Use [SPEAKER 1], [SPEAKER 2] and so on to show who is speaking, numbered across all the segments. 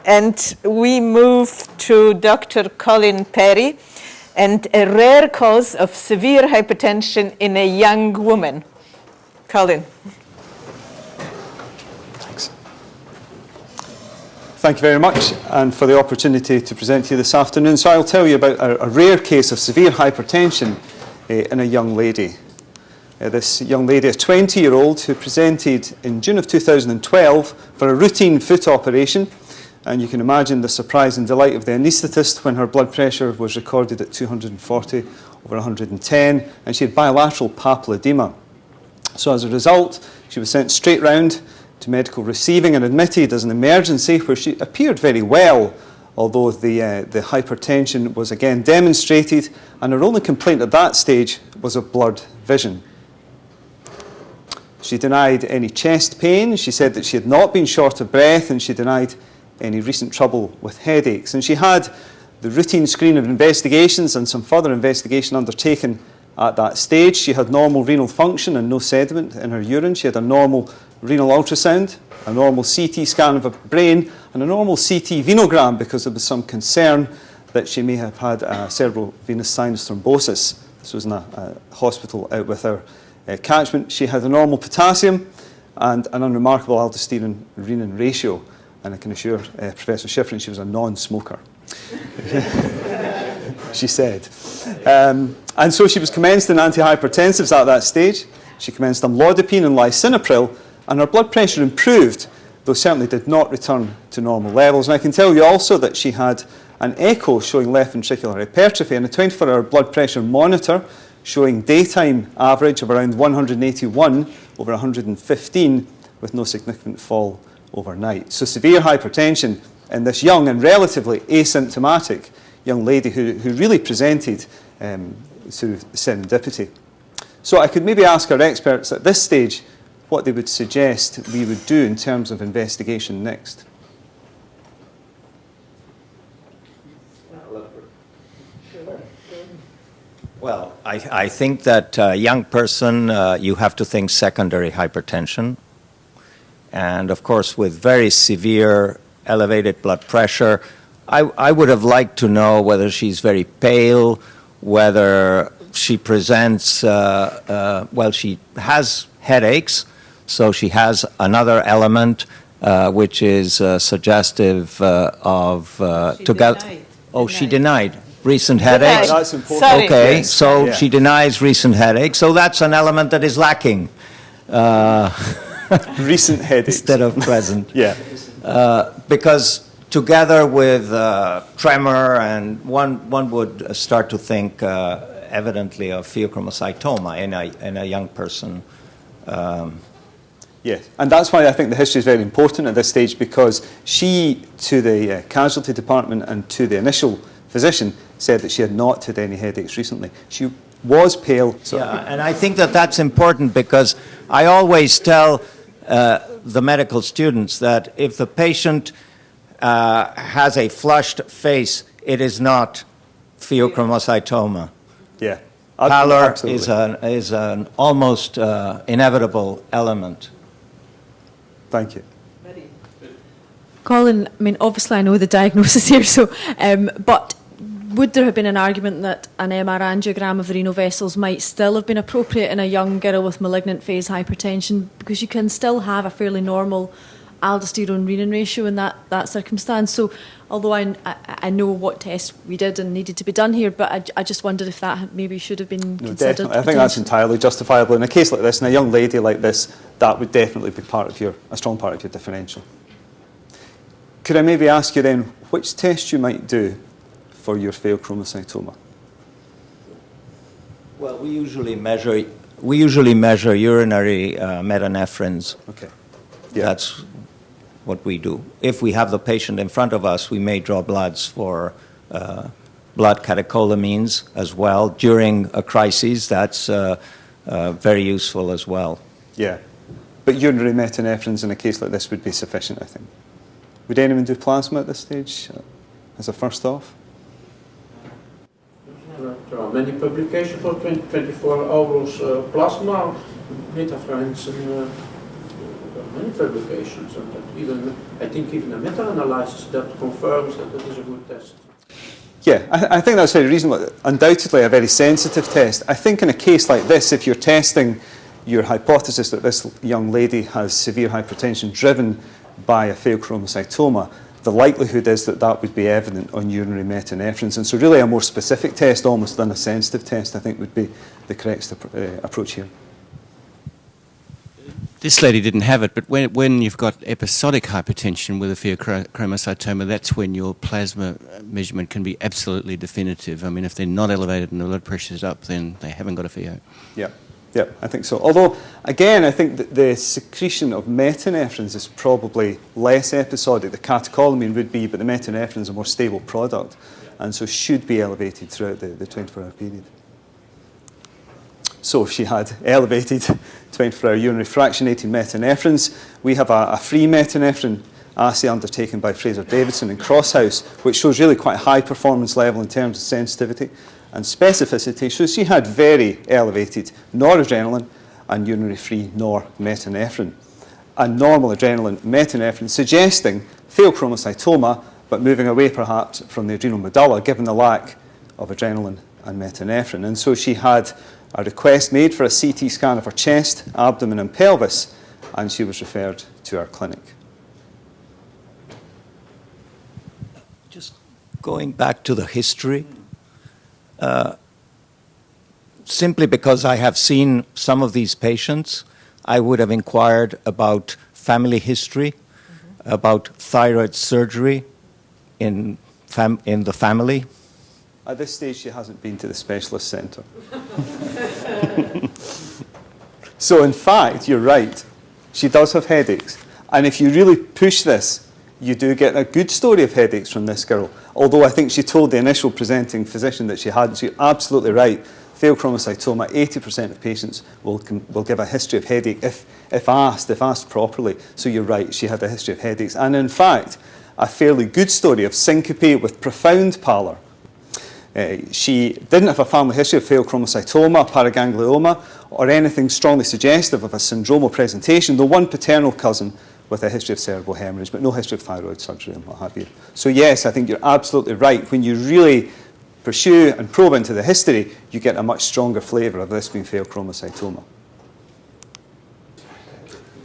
[SPEAKER 1] And we move to Dr. Colin Perry and a rare cause of severe hypertension in a young woman. Colin.
[SPEAKER 2] Thanks. Thank you very much, and for the opportunity to present to you this afternoon. So I'll tell you about a rare case of severe hypertension in a young lady. This young lady, a 20-year-old, who presented in June of 2012 for a routine foot operation. And you can imagine the surprise and delight of the anaesthetist when her blood pressure was recorded at 240/110, and she had bilateral papilledema. So as a result, she was sent straight round to medical receiving and admitted as an emergency, where she appeared very well, although the hypertension was again demonstrated, and her only complaint at that stage was of blurred vision. She denied any chest pain. She said that she had not been short of breath, and she denied any recent trouble with headaches. And she had the routine screen of investigations and some further investigation undertaken at that stage. She had normal renal function and no sediment in her urine. She had a normal renal ultrasound, a normal CT scan of her brain, and a normal CT venogram, because there was some concern that she may have had cerebral venous sinus thrombosis. This was in a hospital out with her catchment. She had a normal potassium and an unremarkable aldosterone-renin ratio. And I can assure Professor Schifrin she was a non-smoker, she said. And so she was commenced in antihypertensives at that stage. She commenced amlodipine and lisinopril, and her blood pressure improved, though certainly did not return to normal levels. And I can tell you also that she had an echo showing left ventricular hypertrophy and a 24-hour blood pressure monitor showing daytime average of around 181/115 with no significant fall overnight. So severe hypertension in this young and relatively asymptomatic young lady who really presented through serendipity. So I could maybe ask our experts at this stage what they would suggest we would do in terms of investigation next.
[SPEAKER 3] Well, I think that young person, you have to think secondary hypertension. And of course, with very severe elevated blood pressure, I would have liked to know whether she's very pale, whether she presents, well, she has headaches, so she has another element which is suggestive of... She denied recent headaches.
[SPEAKER 2] That's important.
[SPEAKER 1] Sorry.
[SPEAKER 3] Okay,
[SPEAKER 2] Yes.
[SPEAKER 3] so
[SPEAKER 2] Yeah.
[SPEAKER 3] she denies recent headaches, so that's an element that is lacking.
[SPEAKER 2] Recent headaches.
[SPEAKER 3] Instead of present.
[SPEAKER 2] Yeah.
[SPEAKER 3] Because together with tremor, and one would start to think evidently of pheochromocytoma in a young person.
[SPEAKER 2] Yes, and that's why I think the history is very important at this stage, because she, to the casualty department and to the initial physician, said that she had not had any headaches recently. She was pale. So
[SPEAKER 3] Yeah, and I think that that's important, because I always tell the medical students that if the patient has a flushed face, it is not pheochromocytoma.
[SPEAKER 2] yeah,
[SPEAKER 3] Pallor
[SPEAKER 2] absolutely.
[SPEAKER 3] is an almost inevitable element.
[SPEAKER 2] Thank you.
[SPEAKER 4] Colin, I mean, obviously I know the diagnosis here, so, but would there have been an argument that an MR angiogram of the renal vessels might still have been appropriate in a young girl with malignant phase hypertension? Because you can still have a fairly normal aldosterone-renin ratio in that circumstance. So although I know what tests we did and needed to be done here, but I just wondered if that maybe should have been
[SPEAKER 2] No,
[SPEAKER 4] considered.
[SPEAKER 2] definitely. I think that's entirely justifiable. In a case like this, in a young lady like this, that would definitely be a strong part of your differential. Could I maybe ask you then which test you might do for your pheochromocytoma?
[SPEAKER 3] Well, we usually measure urinary metanephrines.
[SPEAKER 2] Okay. Yeah.
[SPEAKER 3] That's what we do. If we have the patient in front of us, we may draw bloods for blood catecholamines as well. During a crisis, that's very useful as well.
[SPEAKER 2] Yeah. But urinary metanephrines in a case like this would be sufficient, I think. Would anyone do plasma at this stage as a first off?
[SPEAKER 5] There are many publications for 24 hours plasma metaphrines. Many publications, and that even, I think even a meta-analysis that confirms that it is a good test.
[SPEAKER 2] Yeah, I think that's very reasonable. Undoubtedly a very sensitive test. I think in a case like this, if you're testing your hypothesis that this young lady has severe hypertension driven by a pheochromocytoma, the likelihood is that that would be evident on urinary metanephrines. And so really a more specific test almost than a sensitive test, I think, would be the correct approach here.
[SPEAKER 6] This lady didn't have it, but when you've got episodic hypertension with a pheochromocytoma, that's when your plasma measurement can be absolutely definitive. I mean, if they're not elevated and the blood pressure's up, then they haven't got a pheo.
[SPEAKER 2] Yeah, I think so. Although, again, I think that the secretion of metanephrines is probably less episodic. The catecholamine would be, but the metanephrine is a more stable product, and so should be elevated throughout the 24-hour period. So if she had elevated 24-hour urinary fractionated metanephrines, we have a free metanephrine assay undertaken by Fraser Davidson in Crosshouse, which shows really quite a high performance level in terms of sensitivity and specificity. So she had very elevated noradrenaline and urinary free normetanephrine, and normal adrenaline metanephrine, suggesting pheochromocytoma, but moving away perhaps from the adrenal medulla, given the lack of adrenaline and metanephrine. And so she had a request made for a CT scan of her chest, abdomen and pelvis, and she was referred to our clinic.
[SPEAKER 3] Just going back to the history, simply because I have seen some of these patients, I would have inquired about family history, about thyroid surgery in the family.
[SPEAKER 2] At this stage, she hasn't been to the specialist centre. So in fact, you're right. She does have headaches. And if you really push this, you do get a good story of headaches from this girl. Although I think she told the initial presenting physician that she hadn't. So you're absolutely right. Pheochromocytoma, 80% of patients will give a history of headache if asked properly. So you're right, she had a history of headaches. And in fact, a fairly good story of syncope with profound pallor. She didn't have a family history of pheochromocytoma, paraganglioma, or anything strongly suggestive of a syndromal presentation, though one paternal cousin with a history of cerebral hemorrhage, but no history of thyroid surgery and what have you. So yes, I think you're absolutely right. When you really pursue and probe into the history, you get a much stronger flavour of this being pheochromocytoma.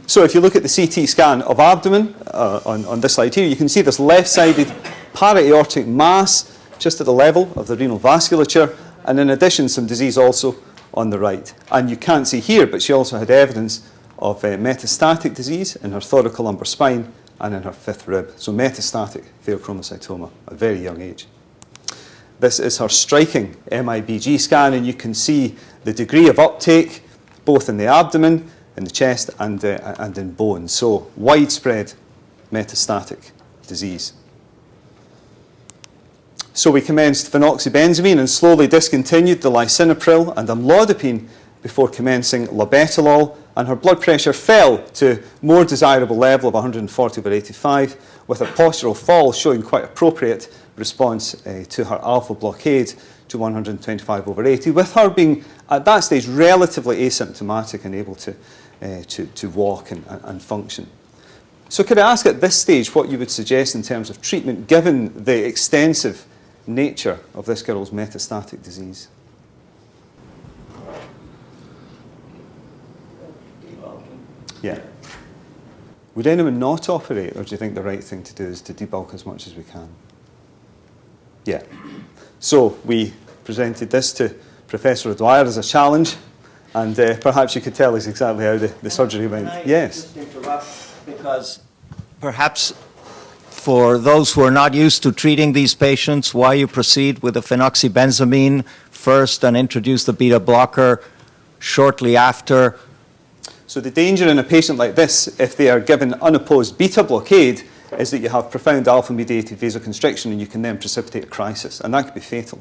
[SPEAKER 2] So if you look at the CT scan of abdomen on this slide here, you can see this left-sided para-aortic mass just at the level of the renal vasculature, and in addition some disease also on the right. And you can't see here, but she also had evidence of metastatic disease in her thoracolumbar spine and in her fifth rib. So metastatic pheochromocytoma at a very young age. This is her striking MIBG scan, and you can see the degree of uptake both in the abdomen, in the chest and in bone. So widespread metastatic disease. So we commenced phenoxybenzamine and slowly discontinued the lisinopril and amlodipine before commencing labetalol, and her blood pressure fell to more desirable level of 140/85, with a postural fall showing quite appropriate response to her alpha blockade to 125/80, with her being at that stage relatively asymptomatic and able to walk and function. So could I ask at this stage what you would suggest in terms of treatment given the extensive nature of this girl's metastatic disease? Yeah. Would anyone not operate, or do you think the right thing to do is to debulk as much as we can? Yeah. So we presented this to Professor O'Dwyer as a challenge, and perhaps you could tell us exactly how the surgery went. Yes.
[SPEAKER 3] Just interrupt, because perhaps for those who are not used to treating these patients, why you proceed with the phenoxybenzamine first and introduce the beta blocker shortly after.
[SPEAKER 2] So the danger in a patient like this, if they are given unopposed beta blockade, is that you have profound alpha-mediated vasoconstriction and you can then precipitate a crisis, and that could be fatal.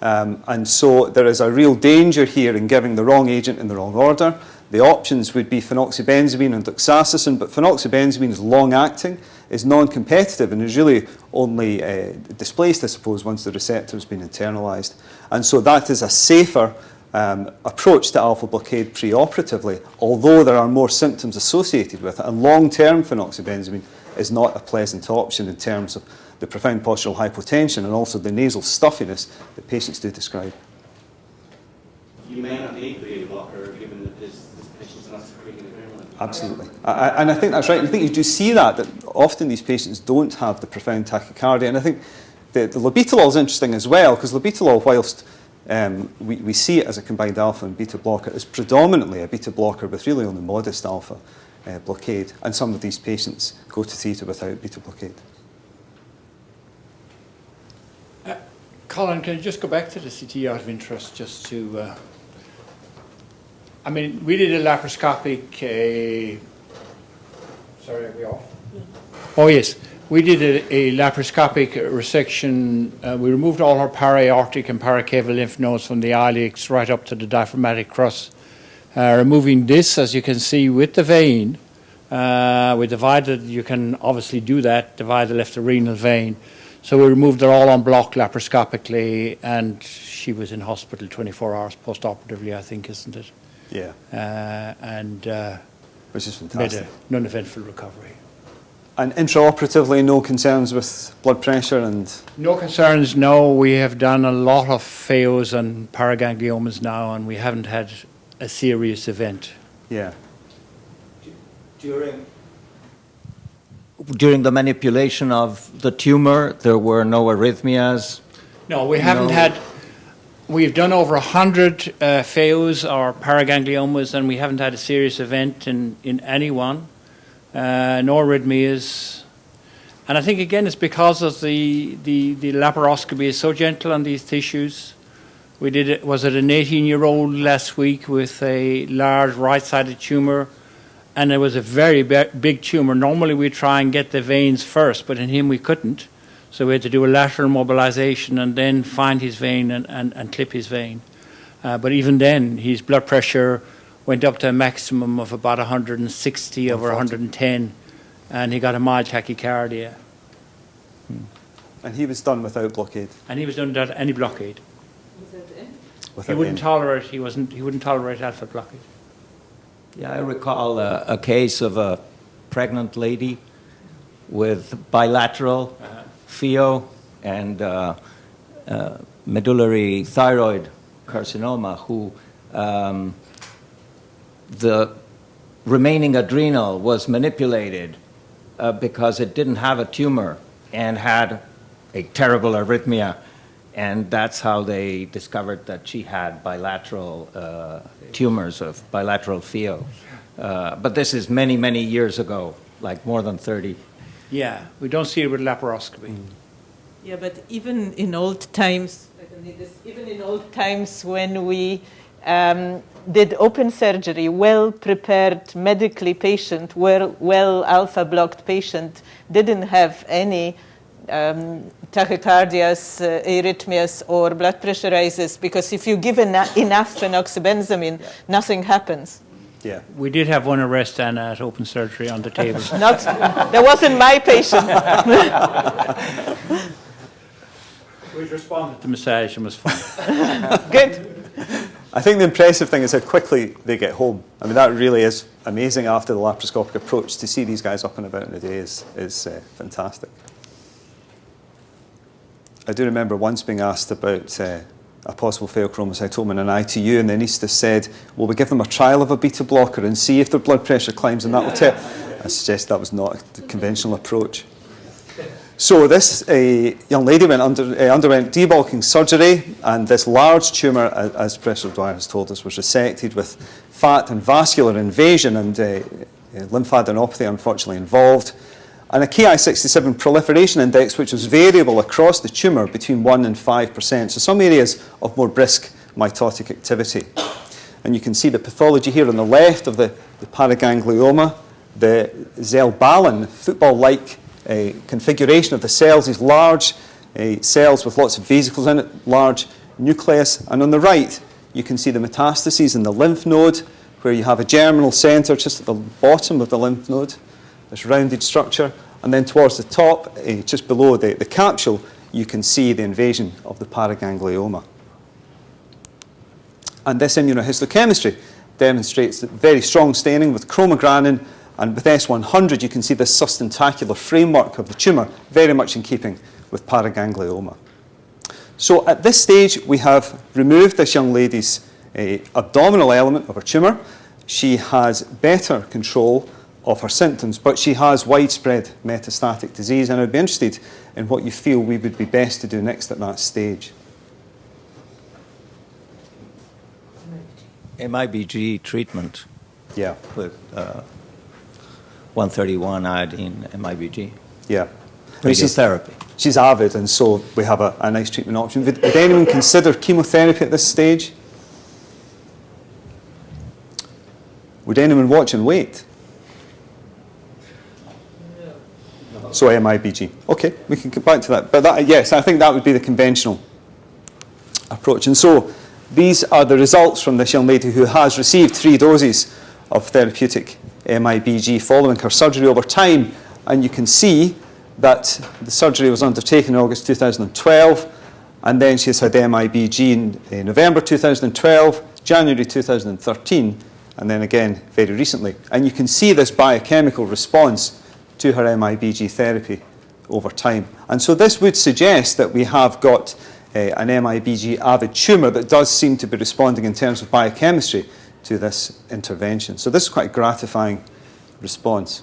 [SPEAKER 2] And so there is a real danger here in giving the wrong agent in the wrong order. The options would be phenoxybenzamine and doxazosin, but phenoxybenzamine is long-acting, is non-competitive, and is really only displaced, I suppose, once the receptor has been internalised. And so that is a safer approach to alpha blockade preoperatively, although there are more symptoms associated with it, and long-term phenoxybenzamine is not a pleasant option in terms of the profound postural hypotension and also the nasal stuffiness that patients do describe.
[SPEAKER 6] You may not need beta blocker given that this patient's not secreting adrenaline.
[SPEAKER 2] Absolutely. And I think that's right. I think you do see that often these patients don't have the profound tachycardia. And I think the labetalol is interesting as well, because labetalol, whilst we see it as a combined alpha and beta blocker, is predominantly a beta blocker with really only modest alpha blockade. And some of these patients go to theatre without beta blockade.
[SPEAKER 7] Colin, can you just go back to the CT out of interest just to... I mean, we did a laparoscopic... sorry, are we off? Oh, yes. We did a laparoscopic resection. We removed all her para-aortic and paracaval lymph nodes from the iliacs right up to the diaphragmatic crus. Removing this, as you can see, with the vein, we divided, you can obviously do that, divide the left renal vein. So we removed her all on block laparoscopically, and she was in hospital 24 hours post-operatively, I think, isn't it?
[SPEAKER 2] Yeah. Which is fantastic.
[SPEAKER 7] Made a non-eventful recovery.
[SPEAKER 2] And intraoperatively, no concerns with blood pressure and...
[SPEAKER 7] No concerns, no. We have done a lot of phaos and paragangliomas now, and we haven't had a serious event.
[SPEAKER 2] Yeah.
[SPEAKER 3] During the manipulation of the tumor, there were no arrhythmias?
[SPEAKER 7] No, we haven't had... We've done over 100 phaos or paragangliomas, and we haven't had a serious event in anyone. No arrhythmias. And I think, again, it's because of the laparoscopy is so gentle on these tissues. We did it, was it an 18-year-old last week with a large right-sided tumor, and it was a very big tumor. Normally we try and get the veins first, but in him we couldn't. So we had to do a lateral mobilization and then find his vein and clip his vein. But even then, his blood pressure went up to a maximum of about 160 over 110, and he got a mild tachycardia.
[SPEAKER 2] And he was done without blockade?
[SPEAKER 7] And he was done without any blockade.
[SPEAKER 2] Without
[SPEAKER 7] He wouldn't tolerate. He wouldn't tolerate alpha blockade.
[SPEAKER 3] Yeah, I recall a case of a pregnant lady with bilateral pheo and medullary thyroid carcinoma who the remaining adrenal was manipulated because it didn't have a tumor and had a terrible arrhythmia. And that's how they discovered that she had bilateral tumors of bilateral pheo. But this is many, many years ago, like more than 30.
[SPEAKER 7] Yeah, we don't see it with laparoscopy.
[SPEAKER 1] Yeah, but even in old times, when we did open surgery, well-prepared medically patient, well alpha-blocked patient, didn't have any tachycardias, arrhythmias, or blood pressure rises, because if you give enough phenoxybenzamine, nothing happens.
[SPEAKER 2] Yeah.
[SPEAKER 7] We did have one arrest and at open surgery on the table.
[SPEAKER 1] That wasn't my patient.
[SPEAKER 7] We responded to massage and was fine.
[SPEAKER 1] Good.
[SPEAKER 2] I think the impressive thing is how quickly they get home. I mean, that really is amazing after the laparoscopic approach. To see these guys up and about in a day is fantastic. I do remember once being asked about a possible pheochromocytoma in an ITU, and the anaesthetist said, "Will we give them a trial of a beta blocker and see if their blood pressure climbs, and that will tell?" I suggest that was not the conventional approach. So this young lady underwent debulking surgery, and this large tumour, as Professor Dwyer has told us, was resected with fat and vascular invasion, and lymphadenopathy unfortunately involved, and a Ki-67 proliferation index which was variable across the tumour between 1 and 5%, so some areas of more brisk mitotic activity. And you can see the pathology here on the left of the paraganglioma, the Zell-Ballen football-like configuration of the cells, these large cells with lots of vesicles in it, large nucleus, and on the right you can see the metastases in the lymph node, where you have a germinal centre just at the bottom of the lymph node, this rounded structure, and then towards the top, just below the capsule, you can see the invasion of the paraganglioma. And this immunohistochemistry demonstrates that very strong staining with chromogranin, and with S100 you can see this sustentacular framework of the tumour, very much in keeping with paraganglioma. So at this stage we have removed this young lady's abdominal element of her tumour. She has better control of her symptoms, but she has widespread metastatic disease, and I'd be interested in what you feel we would be best to do next at that stage.
[SPEAKER 3] MIBG treatment
[SPEAKER 2] Yeah,
[SPEAKER 3] with 131 iodine MIBG.
[SPEAKER 2] yeah.
[SPEAKER 3] Radiotherapy.
[SPEAKER 2] She's avid, and so we have a nice treatment option. Would anyone consider chemotherapy at this stage? Would anyone watch and wait? So MIBG. Okay, we can get back to that. But that, yes, I think that would be the conventional approach. And so these are the results from this young lady who has received 3 doses of therapeutic MIBG following her surgery over time. And you can see that the surgery was undertaken in August 2012, and then she's had MIBG in November 2012, January 2013, and then again very recently. And you can see this biochemical response to her MIBG therapy over time. And so this would suggest that we have got an MIBG avid tumour that does seem to be responding in terms of biochemistry to this intervention. So this is quite a gratifying response.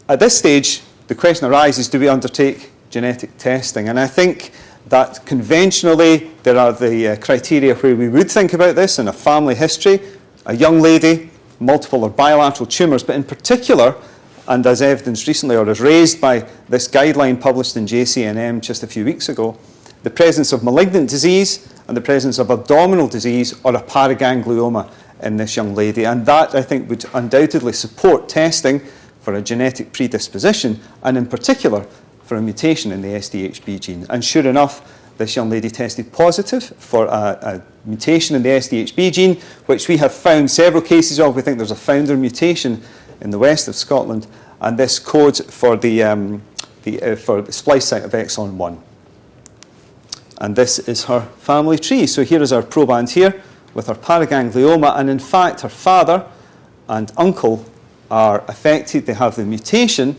[SPEAKER 2] At this stage, the question arises, do we undertake genetic testing? And I think that conventionally there are the criteria where we would think about this in a family history, a young lady, multiple or bilateral tumours, but in particular, and as evidenced recently or as raised by this guideline published in JCNM just a few weeks ago, the presence of malignant disease and the presence of abdominal disease or a paraganglioma in this young lady. And that, I think, would undoubtedly support testing for a genetic predisposition, and in particular for a mutation in the SDHB gene. And sure enough, this young lady tested positive for a mutation in the SDHB gene, which we have found several cases of. We think there's a founder mutation in the west of Scotland, and this codes for the splice site of exon 1. And this is her family tree. So here is our proband here with her paraganglioma, and in fact her father and uncle are affected. They have the mutation.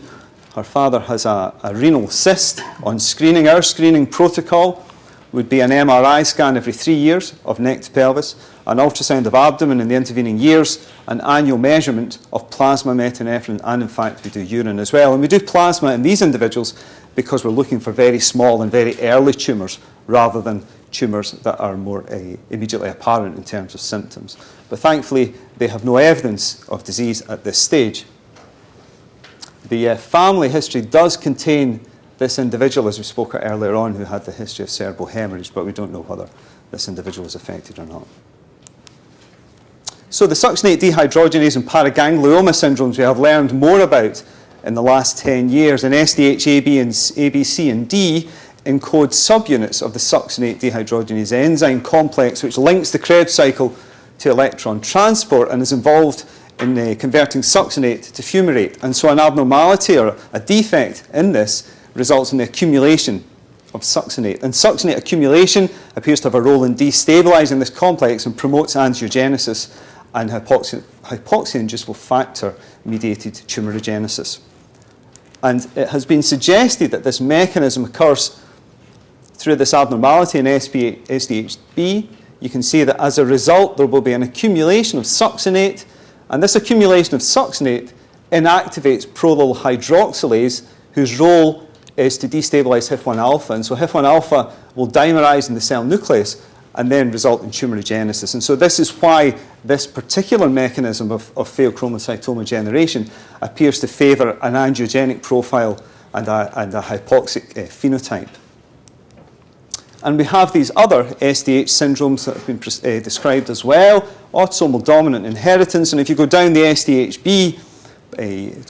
[SPEAKER 2] Her father has a renal cyst. On screening, our screening protocol would be an MRI scan every 3 years of neck to pelvis, an ultrasound of abdomen in the intervening years, an annual measurement of plasma metanephrine, and in fact we do urine as well. And we do plasma in these individuals because we're looking for very small and very early tumours rather than tumours that are more immediately apparent in terms of symptoms. But thankfully they have no evidence of disease at this stage. The family history does contain this individual, as we spoke of earlier on, who had the history of cerebral hemorrhage, but we don't know whether this individual was affected or not. So the succinate dehydrogenase and paraganglioma syndromes we have learned more about in the last 10 years, and SDH, AB, C, and D encode subunits of the succinate dehydrogenase enzyme complex, which links the Krebs cycle to electron transport and is involved in converting succinate to fumarate. And so an abnormality or a defect in this results in the accumulation of succinate. And succinate accumulation appears to have a role in destabilizing this complex and promotes angiogenesis and hypoxia-inducible factor-mediated tumorigenesis. And it has been suggested that this mechanism occurs through this abnormality in SDHB. You can see that as a result there will be an accumulation of succinate, and this accumulation of succinate inactivates prolyl hydroxylase, whose role is to destabilize HIF1 alpha. And so HIF1 alpha will dimerize in the cell nucleus and then result in tumorigenesis. And so this is why this particular mechanism of pheochromocytoma generation appears to favor an angiogenic profile and a hypoxic phenotype. And we have these other SDH syndromes that have been described as well, autosomal dominant inheritance. And if you go down the SDHB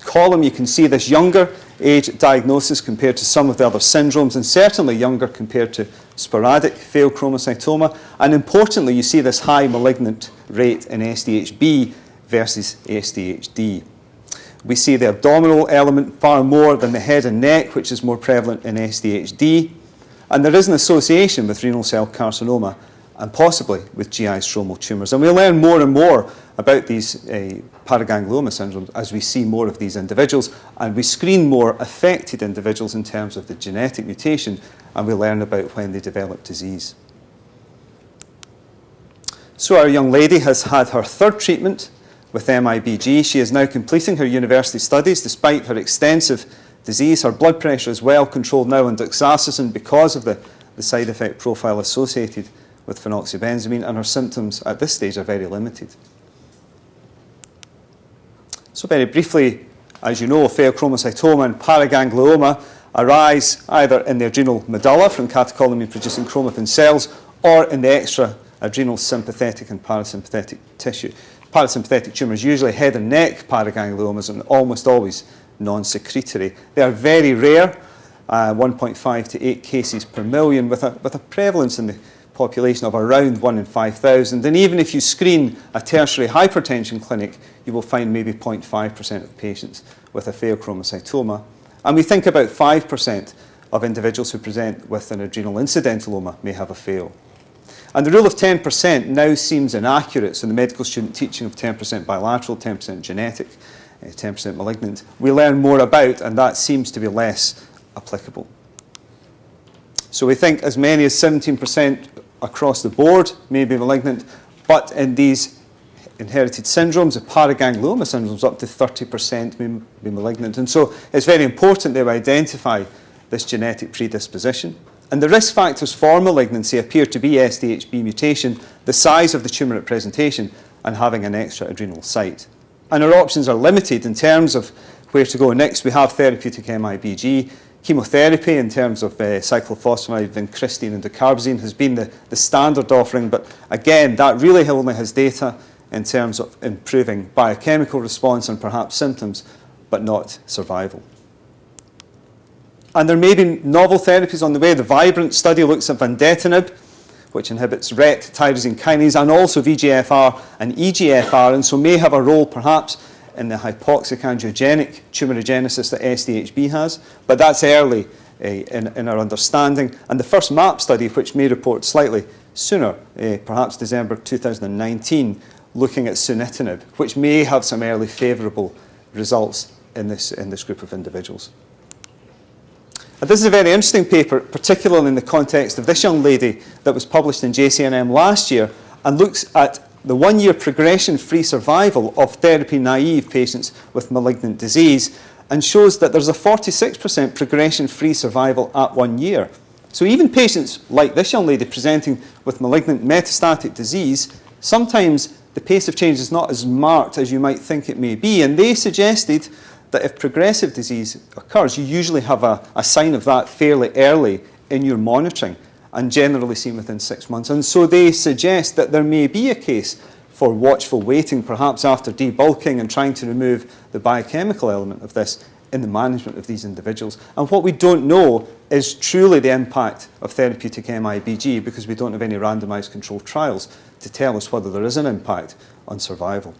[SPEAKER 2] column, you can see this younger age diagnosis compared to some of the other syndromes, and certainly younger compared to sporadic pheochromocytoma. And importantly, you see this high malignant rate in SDHB versus SDHD. We see the abdominal element far more than the head and neck, which is more prevalent in SDHD. And there is an association with renal cell carcinoma and possibly with GI stromal tumours. And we'll learn more and more about these paraganglioma syndromes as we see more of these individuals, and we screen more affected individuals in terms of the genetic mutation, and we learn about when they develop disease. So our young lady has had her third treatment with MIBG. She is now completing her university studies despite her extensive disease. Her blood pressure is well controlled now on doxazosin because of the side effect profile associated with phenoxybenzamine, and her symptoms at this stage are very limited. So very briefly, as you know, pheochromocytoma and paraganglioma arise either in the adrenal medulla from catecholamine-producing chromaffin cells or in the extra-adrenal sympathetic and parasympathetic tissue. Parasympathetic tumours, usually head and neck paragangliomas, and almost always non-secretory. They are very rare, 1.5 to 8 cases per million, with a prevalence in the population of around 1 in 5,000. And even if you screen a tertiary hypertension clinic, you will find maybe 0.5% of patients with a pheochromocytoma. And we think about 5% of individuals who present with an adrenal incidentaloma may have a pheo. And the rule of 10% now seems inaccurate, so the medical student teaching of 10% bilateral, 10% genetic, 10% malignant, we learn more about, and that seems to be less applicable. So we think as many as 17% across the board may be malignant, but in these inherited syndromes, the paraganglioma syndromes, up to 30% may be malignant. And so it's very important that we identify this genetic predisposition. And the risk factors for malignancy appear to be SDHB mutation, the size of the tumour at presentation, and having an extra adrenal site. And our options are limited in terms of where to go next. We have therapeutic MIBG. Chemotherapy in terms of cyclophosphamide, vincristine and dacarbazine has been the standard offering, but again, that really only has data in terms of improving biochemical response and perhaps symptoms, but not survival. And there may be novel therapies on the way. The Vibrant study looks at vandetanib, which inhibits RET tyrosine kinase, and also VEGFR and EGFR, and so may have a role perhaps in the hypoxic angiogenic tumorigenesis that SDHB has, but that's early in our understanding. And the first MAP study, which may report slightly sooner, perhaps December 2019, looking at sunitinib, which may have some early favourable results in this group of individuals. And this is a very interesting paper, particularly in the context of this young lady that was published in JCNM last year, and looks at the 1-year progression-free survival of therapy-naive patients with malignant disease, and shows that there's a 46% progression-free survival at 1 year. So even patients like this young lady presenting with malignant metastatic disease, sometimes the pace of change is not as marked as you might think it may be, and they suggested that if progressive disease occurs, you usually have a sign of that fairly early in your monitoring, and generally seen within 6 months. And so they suggest that there may be a case for watchful waiting, perhaps after debulking and trying to remove the biochemical element of this in the management of these individuals. And what we don't know is truly the impact of therapeutic MIBG, because we don't have any randomised controlled trials to tell us whether there is an impact on survival.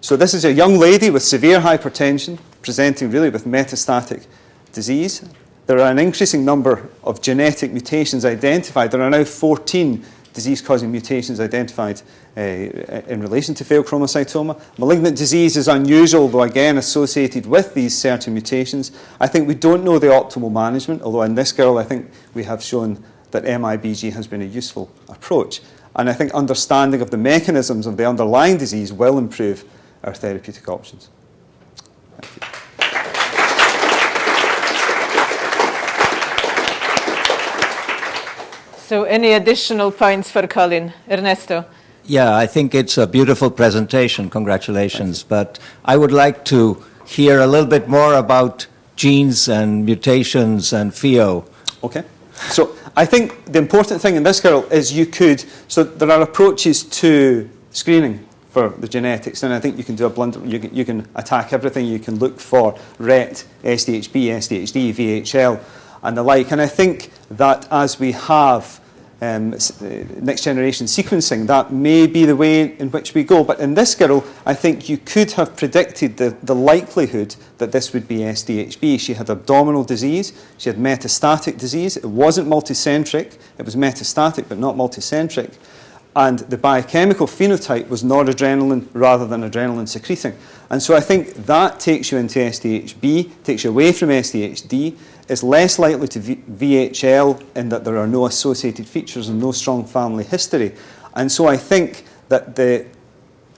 [SPEAKER 2] So this is a young lady with severe hypertension, presenting really with metastatic disease. There are an increasing number of genetic mutations identified. There are now 14 disease-causing mutations identified in relation to pheochromocytoma. Malignant disease is unusual, though again associated with these certain mutations. I think we don't know the optimal management, although in this girl I think we have shown that MIBG has been a useful approach. And I think understanding of the mechanisms of the underlying disease will improve our therapeutic options. Thank you.
[SPEAKER 1] So any additional points for Colin? Ernesto?
[SPEAKER 3] Yeah, I think it's a beautiful presentation. Congratulations. But I would like to hear a little bit more about genes and mutations and pheo.
[SPEAKER 2] Okay. So I think the important thing in this girl is so there are approaches to screening for the genetics, and I think you can do a blunder. You can attack everything. You can look for RET, SDHB, SDHD, VHL, and the like. And I think that as we have next generation sequencing, that may be the way in which we go. But in this girl, I think you could have predicted the likelihood that this would be SDHB. She had abdominal disease, she had metastatic disease, it wasn't multicentric, it was metastatic but not multicentric, and the biochemical phenotype was noradrenaline rather than adrenaline secreting. And so I think that takes you into SDHB, takes you away from SDHD, is less likely to VHL in that there are no associated features and no strong family history. And so I think that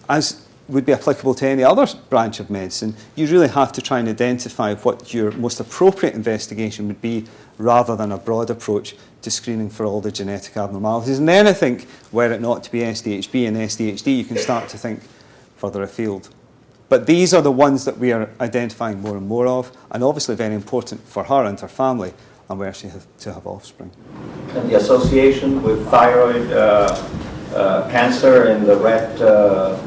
[SPEAKER 2] as would be applicable to any other branch of medicine, you really have to try and identify what your most appropriate investigation would be rather than a broad approach to screening for all the genetic abnormalities. And then I think, were it not to be SDHB and SDHD, you can start to think further afield. But these are the ones that we are identifying more and more of, and obviously very important for her and her family, and where she has to have offspring.
[SPEAKER 3] And the association with thyroid cancer in the RET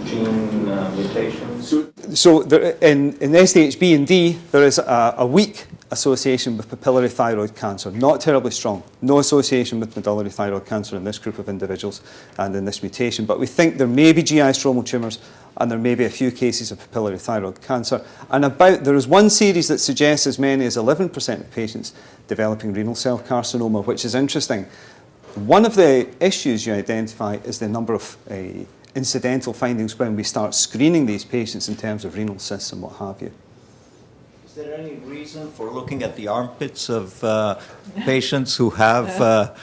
[SPEAKER 3] gene mutations?
[SPEAKER 2] So there, in SDHB and D, there is a weak association with papillary thyroid cancer, not terribly strong. No association with medullary thyroid cancer in this group of individuals and in this mutation. But we think there may be GI stromal tumours and there may be a few cases of papillary thyroid cancer. And there is one series that suggests as many as 11% of patients developing renal cell carcinoma, which is interesting. One of the issues you identify is the number of incidental findings when we start screening these patients in terms of renal cysts and what have you.
[SPEAKER 3] Is there any reason for looking at the armpits of patients who have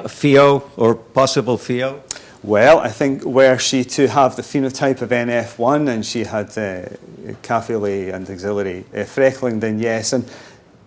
[SPEAKER 3] FEO or possible FEO?
[SPEAKER 2] Well, I think were she to have the phenotype of NF1 and she had capillary and axillary freckling, then yes. And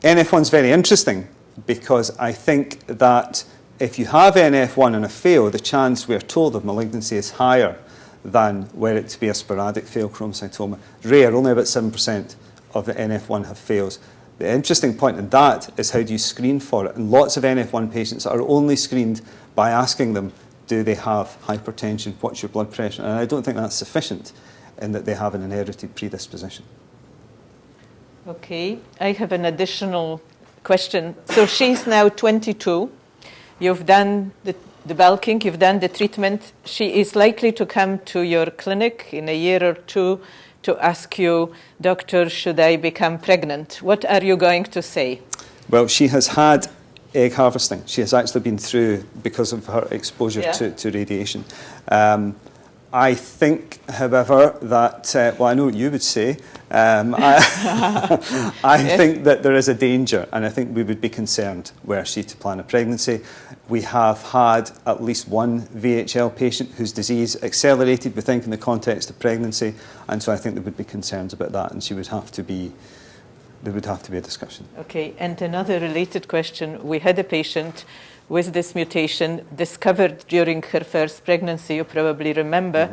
[SPEAKER 2] NF1 is very interesting because I think that if you have NF1 and a FEO, the chance, we're told, of malignancy is higher than were it to be a sporadic pheochromocytoma. Rare, only about 7% of the NF1 have FEOs. The interesting point in that is how do you screen for it? And lots of NF1 patients are only screened by asking them, do they have hypertension? What's your blood pressure? And I don't think that's sufficient in that they have an inherited predisposition.
[SPEAKER 1] Okay, I have an additional question. So she's now 22. You've done the bulking, you've done the treatment. She is likely to come to your clinic in a year or two to ask you, doctor, should I become pregnant? What are you going to say?
[SPEAKER 2] Well, she has had egg harvesting. She has actually been through because of her exposure to radiation. I think, however, that, well, I know what you would say. I think that there is a danger, and I think we would be concerned were she to plan a pregnancy. We have had at least one VHL patient whose disease accelerated, we think, in the context of pregnancy, and so I think there would be concerns about that, and there would have to be a discussion.
[SPEAKER 1] Okay, and another related question. We had a patient with this mutation discovered during her first pregnancy, you probably remember,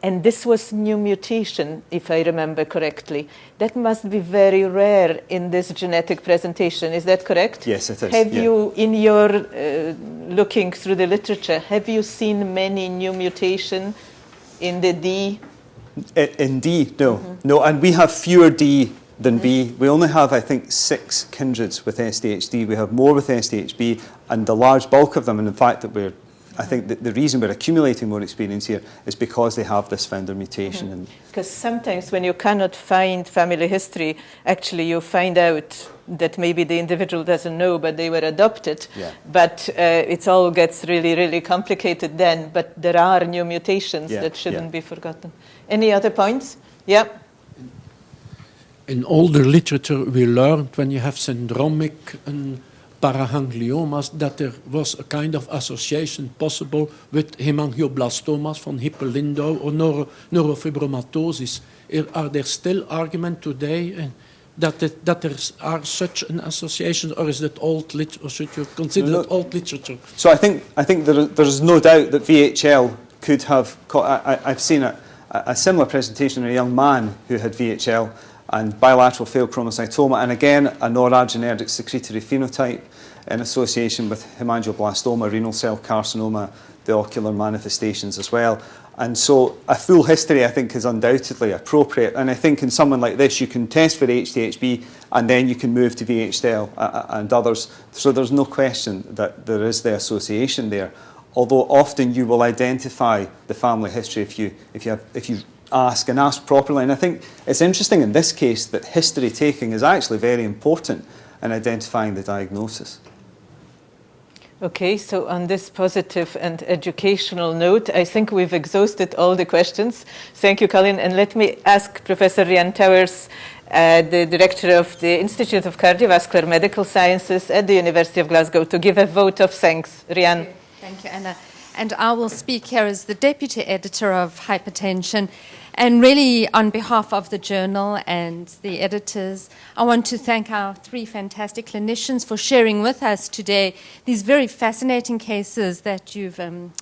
[SPEAKER 1] and this was new mutation, if I remember correctly. That must be very rare in this genetic presentation, is that correct?
[SPEAKER 2] Yes, it is.
[SPEAKER 1] Have you, in your looking through the literature, have you seen many new mutation in the D?
[SPEAKER 2] In D, no. No, and we have fewer D than B. We only have, I think, 6 kindreds with SDHD. We have more with SDHB, and the large bulk of them, and in fact, that I think that the reason we're accumulating more experience here is because they have this founder mutation.
[SPEAKER 1] Because sometimes when you cannot find family history, actually you find out that maybe the individual doesn't know, but they were adopted.
[SPEAKER 2] Yeah.
[SPEAKER 1] But it all gets really, really complicated then. But there are new mutations that shouldn't be forgotten. Any other points? Yeah.
[SPEAKER 5] In older literature, we learned when you have syndromic and paragangliomas that there was a kind of association possible with hemangioblastomas from Hippolindo or neurofibromatosis. Are there still arguments today that there are such an association, or is that old literature, or should you consider it old literature?
[SPEAKER 2] So I think there's no doubt that VHL could have. I've seen a similar presentation in a young man who had VHL and bilateral pheochromocytoma, and again a noradrenergic secretory phenotype in association with hemangioblastoma, renal cell carcinoma, the ocular manifestations as well. And so a full history, I think, is undoubtedly appropriate. And I think in someone like this, you can test for HDHB and then you can move to VHDL and others. So there's no question that there is the association there. Although often you will identify the family history if you ask and ask properly. And I think it's interesting in this case that history taking is actually very important in identifying the diagnosis.
[SPEAKER 1] Okay, so on this positive and educational note, I think we've exhausted all the questions. Thank you, Colin. And let me ask Professor Rhian Touyz, the Director of the Institute of Cardiovascular Medical Sciences at the University of Glasgow, to give a vote of thanks. Rhian.
[SPEAKER 8] Thank you, Anna. And I will speak here as the Deputy Editor of Hypertension. And really, on behalf of the journal and the editors, I want to thank our 3 fantastic clinicians for sharing with us today these very fascinating cases that you've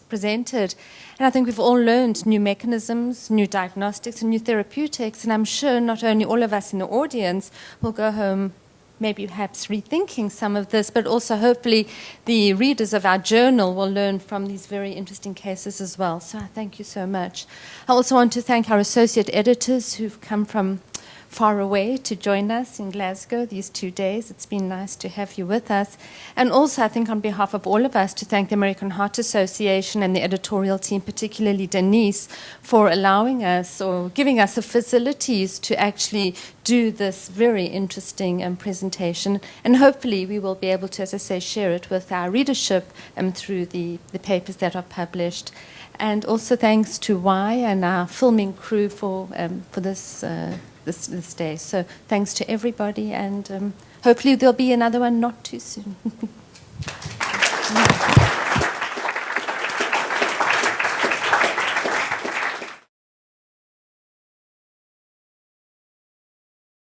[SPEAKER 8] presented. And I think we've all learned new mechanisms, new diagnostics, and new therapeutics. And I'm sure not only all of us in the audience will go home maybe perhaps rethinking some of this, but also hopefully the readers of our journal will learn from these very interesting cases as well. So I thank you so much. I also want to thank our associate editors who've come from far away to join us in Glasgow these 2 days. It's been nice to have you with us. And also, I think on behalf of all of us, to thank the American Heart Association and the editorial team, particularly Denise, for allowing us or giving us the facilities to actually do this very interesting presentation. And hopefully we will be able to, as I say, share it with our readership through the papers that are published. And also thanks to Y and our filming crew for this day. So thanks to everybody, and hopefully there'll be another one not too soon.